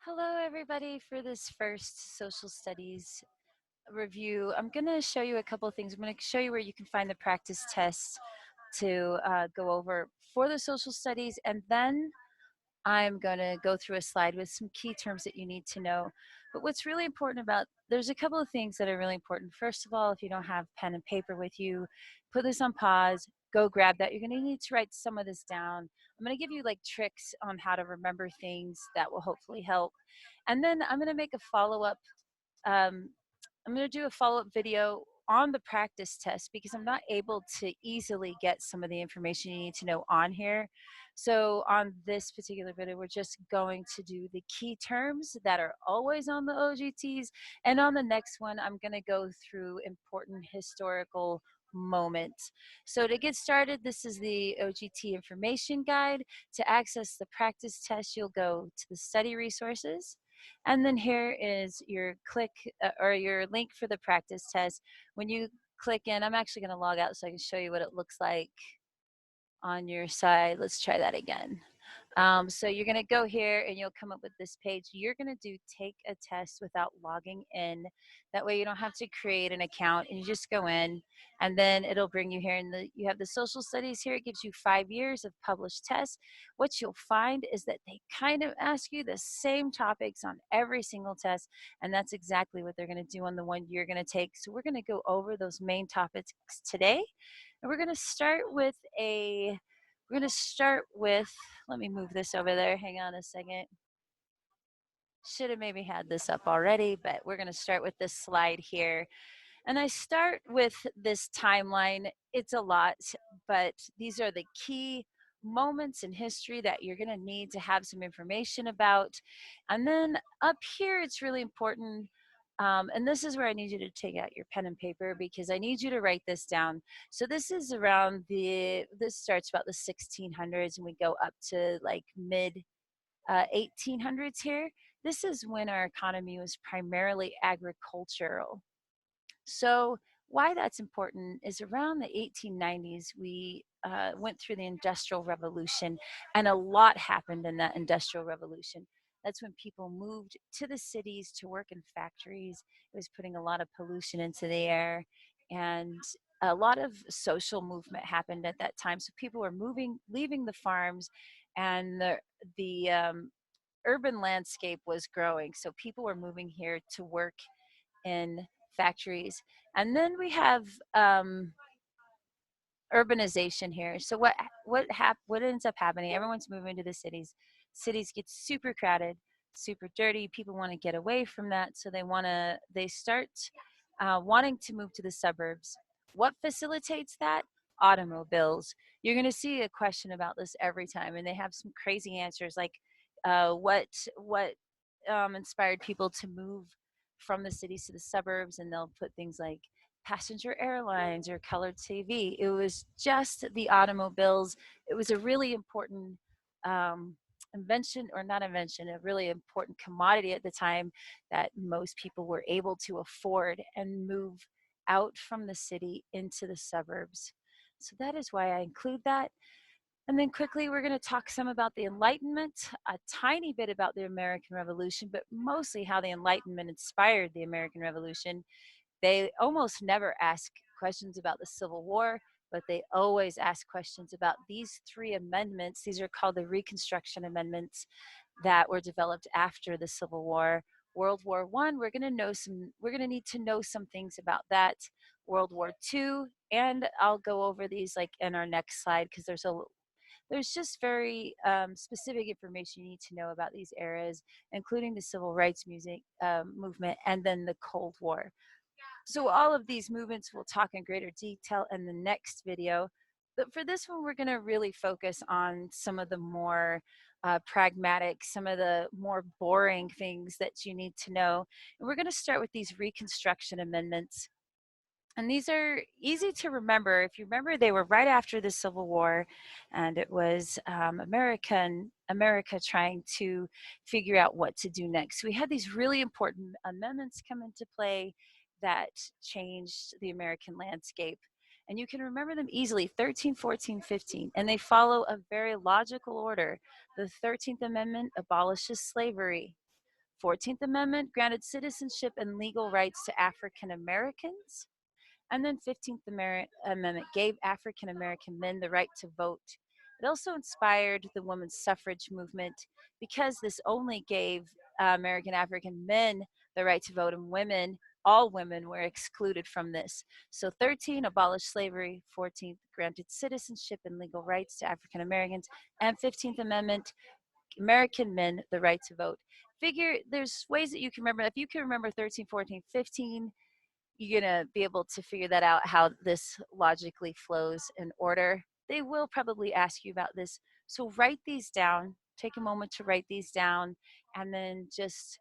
Hello, everybody. For this first social studies review, I'm going to show you a couple of things. I'm going to show you where you can find the practice tests to go over for the social studies, and then I'm going to go through a slide with some key terms that you need to know. But what's really important about, there's a couple of things that are really important. First of all, if you don't have pen and paper with you, put this on pause, go grab that. You're going to need to write some of this down. I'm going to give you like tricks on how to remember things that will hopefully help. And then I'm going to make a follow-up um, I'm going to do a follow-up video on the practice test because I'm not able to easily get some of the information you need to know on here. So on this particular video, we're just going to do the key terms that are always on the OGTs. And on the next one, I'm going to go through important historical moments. So to get started, this is the OGT information guide. To access the practice test, you'll go to the study resources. And then here is your click or your link for the practice test. When you click in, I'm actually going to log out so I can show you what it looks like on your side. Let's try that again. So you're going to go here and you'll come up with this page. You're going to do take a test without logging in. That way you don't have to create an account and you just go in and then it'll bring you here and you have the social studies here. It gives you 5 years of published tests. What you'll find is that they kind of ask you the same topics on every single test, and that's exactly what they're going to do on the one you're going to take. So we're going to go over those main topics today. And we're going to start with let me move this over there. Hang on a second. Should have maybe had this up already, but we're going to start with this slide here. And I start with this timeline. It's a lot, but these are the key moments in history that you're going to need to have some information about. And then up here, it's really important. And this is where I need you to take out your pen and paper because I need you to write this down. So this is this starts about the 1600s and we go up to like mid 1800s here. This is when our economy was primarily agricultural. So why that's important is around the 1890s, we went through the Industrial Revolution, and a lot happened in that Industrial Revolution. That's when people moved to the cities to work in factories. It was putting a lot of pollution into the air, and a lot of social movement happened at that time. So people were leaving the farms, and the urban landscape was growing. So people were moving here to work in factories. And then we have urbanization here. So what ends up happening? Everyone's moving to the cities. Cities get super crowded, super dirty. People want to get away from that, so they start wanting to move to the suburbs. What facilitates that? Automobiles. You're going to see a question about this every time, and they have some crazy answers like what inspired people to move from the cities to the suburbs, and they'll put things like passenger airlines or colored TV. It was just the automobiles. It was a really important invention, or not invention, a really important commodity at the time that most people were able to afford and move out from the city into the suburbs. So that is why I include that. And then quickly, we're going to talk some about the Enlightenment, a tiny bit about the American Revolution, but mostly how the Enlightenment inspired the American Revolution. They almost never ask questions about the Civil War, but they always ask questions about these three amendments. These are called the Reconstruction Amendments that were developed after the Civil War. World War I, we're going to need to know some things about that. World War II, and I'll go over these like in our next slide because there's just very specific information you need to know about these eras, including the civil rights movement and then the Cold War. So all of these movements we'll talk in greater detail in the next video. But for this one, we're going to really focus on some of the more pragmatic, some of the more boring things that you need to know. And we're going to start with these Reconstruction Amendments. And these are easy to remember. If you remember, they were right after the Civil War, and it was America trying to figure out what to do next. So we had these really important amendments come into play that changed the American landscape. And you can remember them easily, 13, 14, 15, and they follow a very logical order. The 13th Amendment abolishes slavery. 14th Amendment granted citizenship and legal rights to African Americans. And then 15th Amendment gave African American men the right to vote. It also inspired the women's suffrage movement because this only gave American African men the right to vote, and women, all women, were excluded from this. So 13 abolished slavery, 14th granted citizenship and legal rights to African Americans, and 15th Amendment American men the right to vote. Figure there's ways that you can remember. If you can remember 13, 14, 15, you're going to be able to figure that out, how this logically flows in order. They will probably ask you about this. So write these down, take a moment to write these down, and then just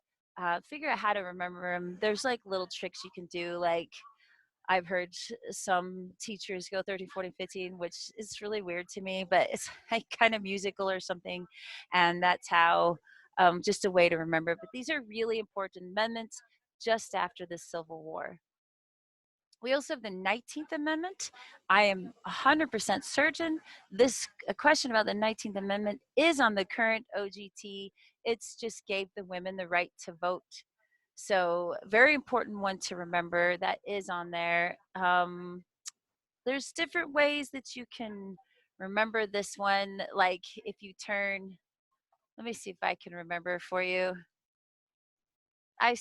figure out how to remember them. There's like little tricks you can do, like I've heard some teachers go 13, 14, 15, which is really weird to me, but it's like kind of musical or something. And that's how, just a way to remember. But these are really important amendments just after the Civil War. We also have the 19th Amendment. I am 100% certain this question about the 19th Amendment is on the current OGT. It's just gave the women the right to vote. So very important one to remember that is on there. There's different ways that you can remember this one. Like if you turn, let me see if I can remember for you. I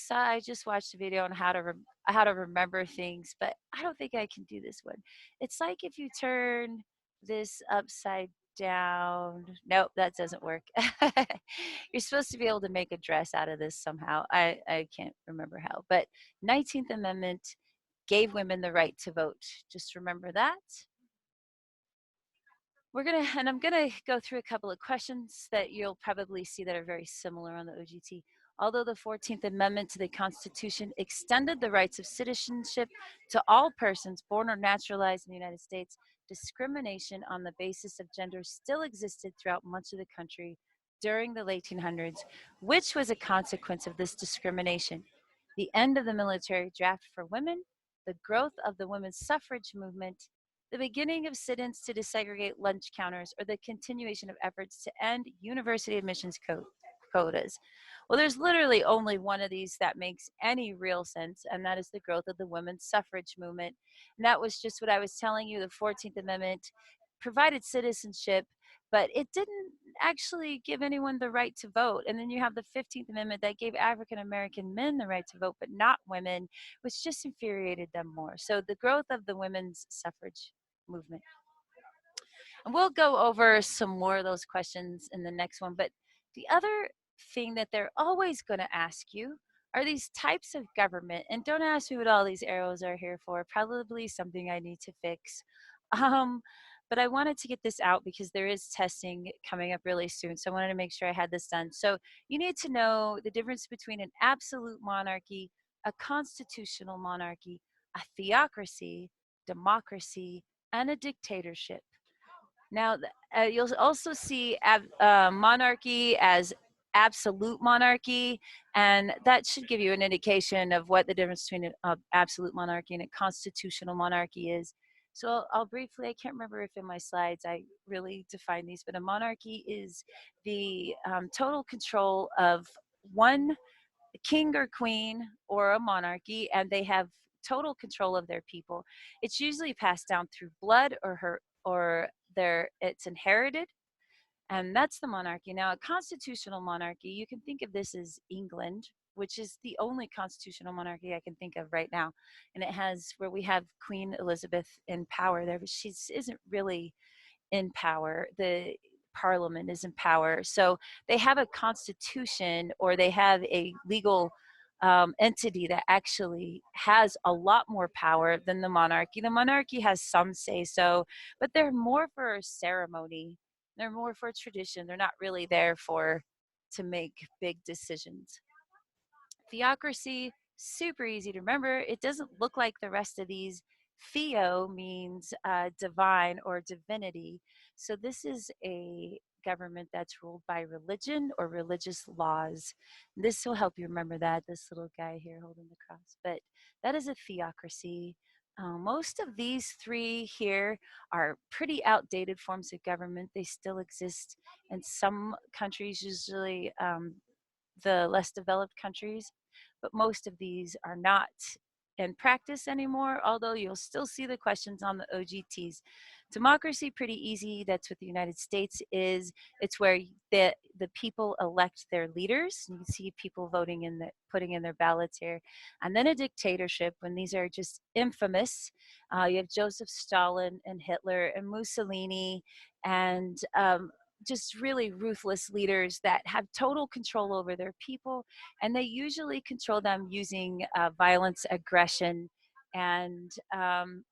just watched a video on how to remember things, but I don't think I can do this one. It's like if you turn this upside down. Nope, that doesn't work. You're supposed to be able to make a dress out of this somehow. I can't remember how, but 19th Amendment gave women the right to vote. Just remember that. I'm gonna go through a couple of questions that you'll probably see that are very similar on the OGT. Although the 14th Amendment to the Constitution extended the rights of citizenship to all persons born or naturalized in the United States, discrimination on the basis of gender still existed throughout much of the country during the late 1800s, which was a consequence of this discrimination. The end of the military draft for women, the growth of the women's suffrage movement, the beginning of sit-ins to desegregate lunch counters, or the continuation of efforts to end university admissions quotas. Well, there's literally only one of these that makes any real sense, and that is the growth of the women's suffrage movement. And that was just what I was telling you. The 14th Amendment provided citizenship, but it didn't actually give anyone the right to vote. And then you have the 15th Amendment that gave African American men the right to vote, but not women, which just infuriated them more. So the growth of the women's suffrage movement. And we'll go over some more of those questions in the next one. But the other thing that they're always going to ask you are these types of government. And don't ask me what all these arrows are here for. Probably something I need to fix. Um, but I wanted to get this out because there is testing coming up really soon. So I wanted to make sure I had this done. So you need to know the difference between an absolute monarchy, a constitutional monarchy, a theocracy, democracy, and a dictatorship. Now, you'll also see monarchy as absolute monarchy, and that should give you an indication of what the difference between an absolute monarchy and a constitutional monarchy is. So I'll briefly, I can't remember if in my slides I really define these, but a monarchy is the total control of one king or queen or a monarchy, and they have total control of their people. It's usually passed down through blood or it's inherited, and that's the monarchy. Now, a constitutional monarchy, you can think of this as England, which is the only constitutional monarchy I can think of right now, and it has where we have Queen Elizabeth in power there, but she isn't really in power. The parliament is in power. So they have a constitution, or they have a legal entity that actually has a lot more power than the monarchy. The monarchy has some say so, but they're more for ceremony. They're more for tradition. They're not really there to make big decisions. Theocracy, super easy to remember. It doesn't look like the rest of these. Theo means divine or divinity. So this is a government that's ruled by religion or religious laws. This will help you remember that, this little guy here holding the cross. But that is a theocracy. Most of these three here are pretty outdated forms of government. They still exist in some countries, usually the less developed countries, but most of these are not in practice anymore, although you'll still see the questions on the OGTs. Democracy, pretty easy. That's what the United States is. It's where the people elect their leaders. You can see people voting in the putting in their ballots here. And then a dictatorship, when these are just infamous. You have Joseph Stalin and Hitler and Mussolini and just really ruthless leaders that have total control over their people, and they usually control them using violence, aggression, and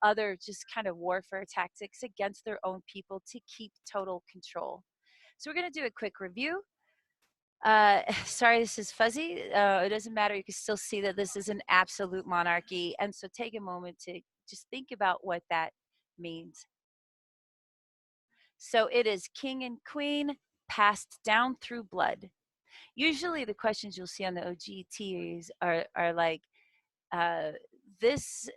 other just kind of warfare tactics against their own people to keep total control. So we're going to do a quick review. Sorry, this is fuzzy. It doesn't matter. You can still see that this is an absolute monarchy. And so take a moment to just think about what that means. So it is king and queen passed down through blood. Usually the questions you'll see on the OGTs are like, uh, this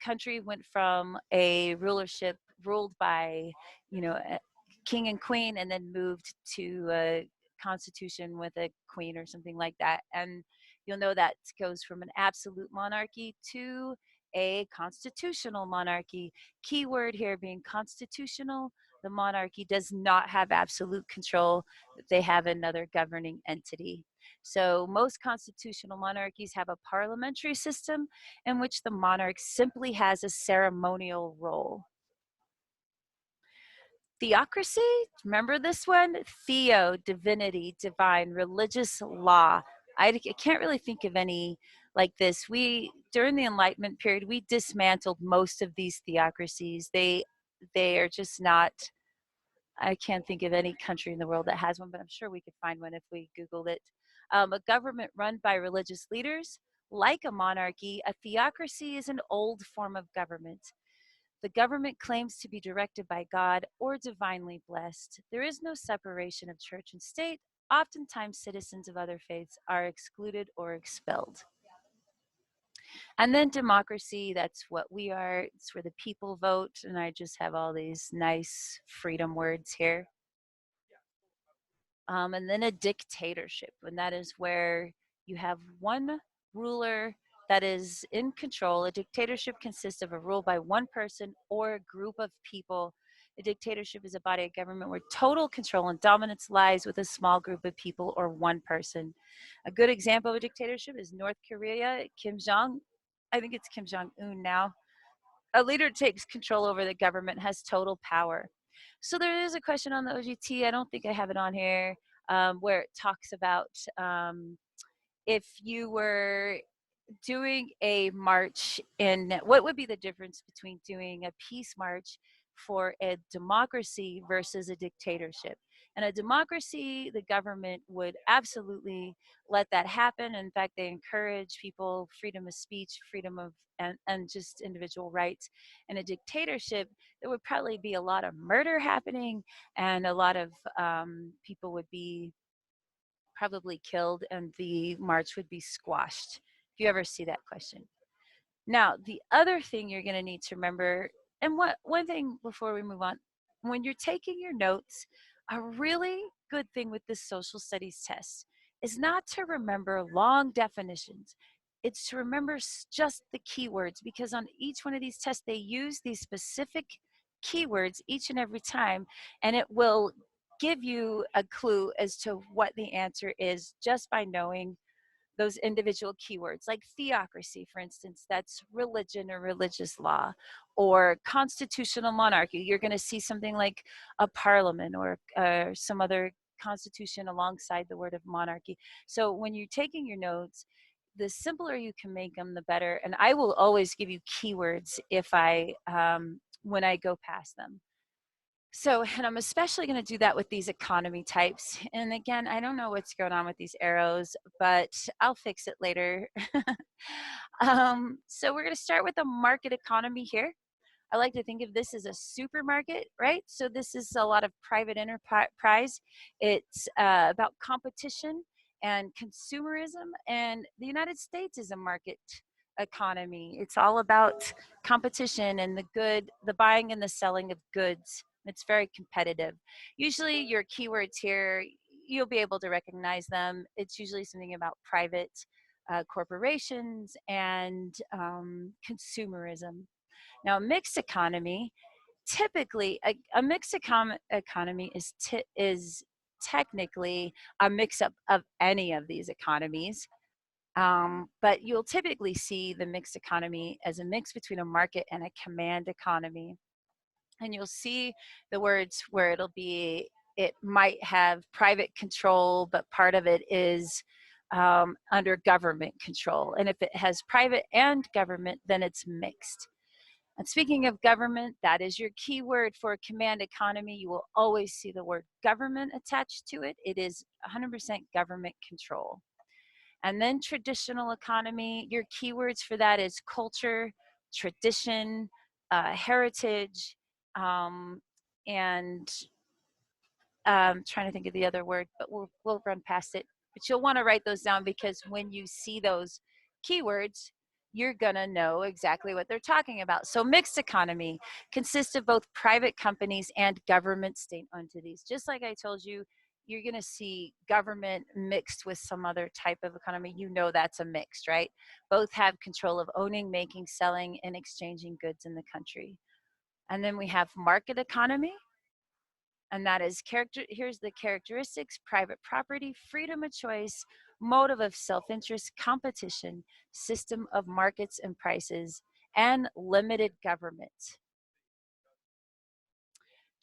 country went from a rulership ruled by, a king and queen, and then moved to a constitution with a queen or something like that. And you'll know that goes from an absolute monarchy to a constitutional monarchy. Keyword here being constitutional. The monarchy does not have absolute control. They have another governing entity. So most constitutional monarchies have a parliamentary system in which the monarch simply has a ceremonial role. Theocracy, remember this one? Theo, divinity, divine, religious law. I can't really think of any like this. During the Enlightenment period, we dismantled most of these theocracies. They are just not, I can't think of any country in the world that has one, but I'm sure we could find one if we Googled it. A government run by religious leaders, like a monarchy, a theocracy is an old form of government. The government claims to be directed by God or divinely blessed. There is no separation of church and state. Oftentimes, citizens of other faiths are excluded or expelled. And then democracy, that's what we are. It's where the people vote. And I just have all these nice freedom words here. And then a dictatorship, and that is where you have one ruler that is in control. A dictatorship consists of a rule by one person or a group of people. A dictatorship is a body of government where total control and dominance lies with a small group of people or one person. A good example of a dictatorship is North Korea. I think it's Kim Jong-un now. A leader takes control over the government, has total power. So there is a question on the OGT. I don't think I have it on here, where it talks about if you were doing a march in, what would be the difference between doing a peace march for a democracy versus a dictatorship? In a democracy, the government would absolutely let that happen. In fact, they encourage people freedom of speech, freedom of and just individual rights. In a dictatorship, there would probably be a lot of murder happening, and a lot of people would be probably killed, and the march would be squashed. If you ever see that question. Now, the other thing you're going to need to remember, and one thing before we move on, when you're taking your notes, a really good thing with this social studies test is not to remember long definitions. It's to remember just the keywords, because on each one of these tests, they use these specific keywords each and every time, and it will give you a clue as to what the answer is just by knowing those individual keywords. Like theocracy, for instance, that's religion or religious law. Or constitutional monarchy, you're going to see something like a parliament or some other constitution alongside the word of monarchy. So when you're taking your notes, the simpler you can make them, the better. And I will always give you keywords when I go past them. So, and I'm especially going to do that with these economy types. And again, I don't know what's going on with these arrows, but I'll fix it later. So we're going to start with the market economy here. I like to think of this as a supermarket, right? So this is a lot of private enterprise. It's about competition and consumerism. And the United States is a market economy. It's all about competition and the buying and the selling of goods. It's very competitive. Usually your keywords here, you'll be able to recognize them. It's usually something about private corporations and consumerism. Now, mixed economy, typically a mixed economy is technically a mix-up of any of these economies. But you'll typically see the mixed economy as a mix between a market and a command economy. And you'll see the words where it might have private control, but part of it is under government control. And if it has private and government, then it's mixed. And speaking of government, that is your keyword for command economy. You will always see the word government attached to it. It is 100% government control. And then traditional economy, your keywords for that is culture, tradition, heritage, and trying to think of the other word, but we'll run past it. But you'll want to write those down, because when you see those keywords, you're gonna know exactly what they're talking about. So mixed economy consists of both private companies and government state entities. Just like I told you, you're gonna see government mixed with some other type of economy. You know that's a mixed, right? Both have control of owning, making, selling, and exchanging goods in the country. And then we have market economy, and that is here's the characteristics: private property, freedom of choice, motive of self-interest, competition, system of markets and prices, and limited government.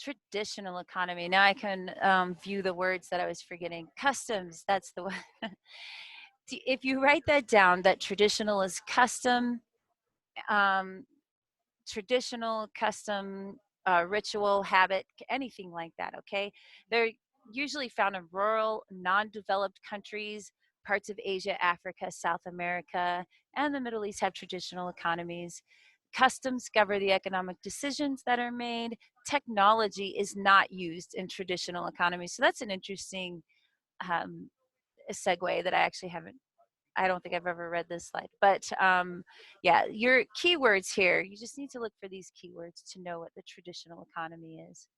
Traditional economy. Now I can view the words that I was forgetting. Customs, that's the one. If you write that down, that traditional is custom, um, ritual, habit, anything like that, okay? They're usually found in rural, non-developed countries. Parts of Asia, Africa, South America, and the Middle East have traditional economies. Customs govern the economic decisions that are made. Technology is not used in traditional economies. So that's an interesting um, segue that I don't think I've ever read this slide, but yeah, your keywords here, you just need to look for these keywords to know what the traditional economy is.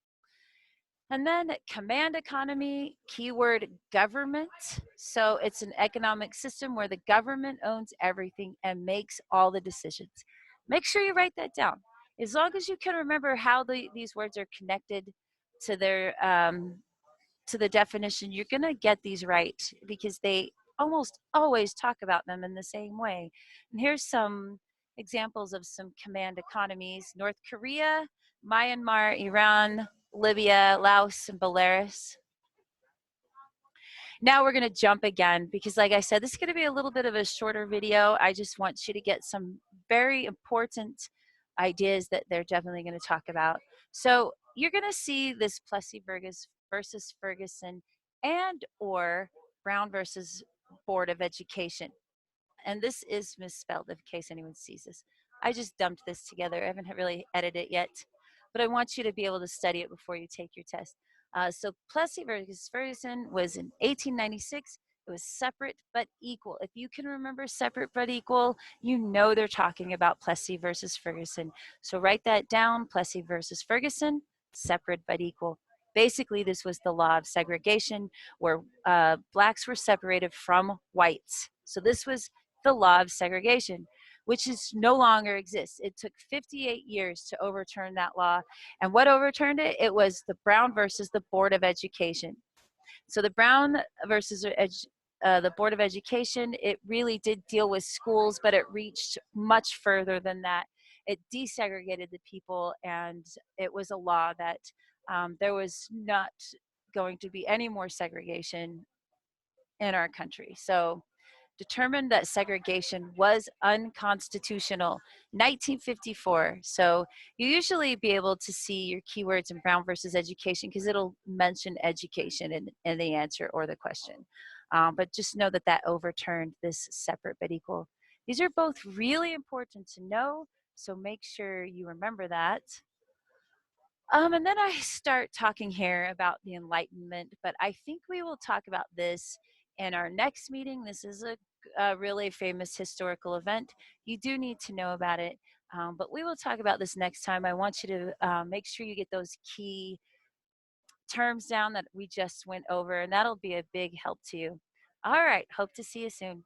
And then command economy, keyword government. So it's an economic system where the government owns everything and makes all the decisions. Make sure you write that down. As long as you can remember how these words are connected to their to the definition, you're going to get these right, because they almost always talk about them in the same way. And here's some examples of some command economies: North Korea, Myanmar, Iran, Libya, Laos, and Belarus. Now we're going to jump again, because like I said, this is going to be a little bit of a shorter video. I just want you to get some very important ideas that they're definitely going to talk about. So you're going to see this Plessy versus Ferguson and or Brown versus Board of Education. And this is misspelled in case anyone sees this. I just dumped this together. I haven't really edited it yet, but I want you to be able to study it before you take your test. So Plessy versus Ferguson was in 1896. It was separate but equal. If you can remember separate but equal, you know they're talking about Plessy versus Ferguson. So write that down: Plessy versus Ferguson, separate but equal. Basically, this was the law of segregation, where blacks were separated from whites. So this was the law of segregation, which is no longer exists. It took 58 years to overturn that law. And what overturned it? It was the Brown versus the Board of Education. So the Brown versus the Board of Education, it really did deal with schools, but it reached much further than that. It desegregated the people, and it was a law that there was not going to be any more segregation in our country. So determined that segregation was unconstitutional, 1954. So you usually be able to see your keywords in Brown versus Education, because it'll mention education in the answer or the question. But just know that that overturned this separate but equal. These are both really important to know, so make sure you remember that. And then I start talking here about the Enlightenment, but I think we will talk about this in our next meeting. This is a really famous historical event. You do need to know about it, but we will talk about this next time. I want you to make sure you get those key terms down that we just went over, and that'll be a big help to you. All right, hope to see you soon.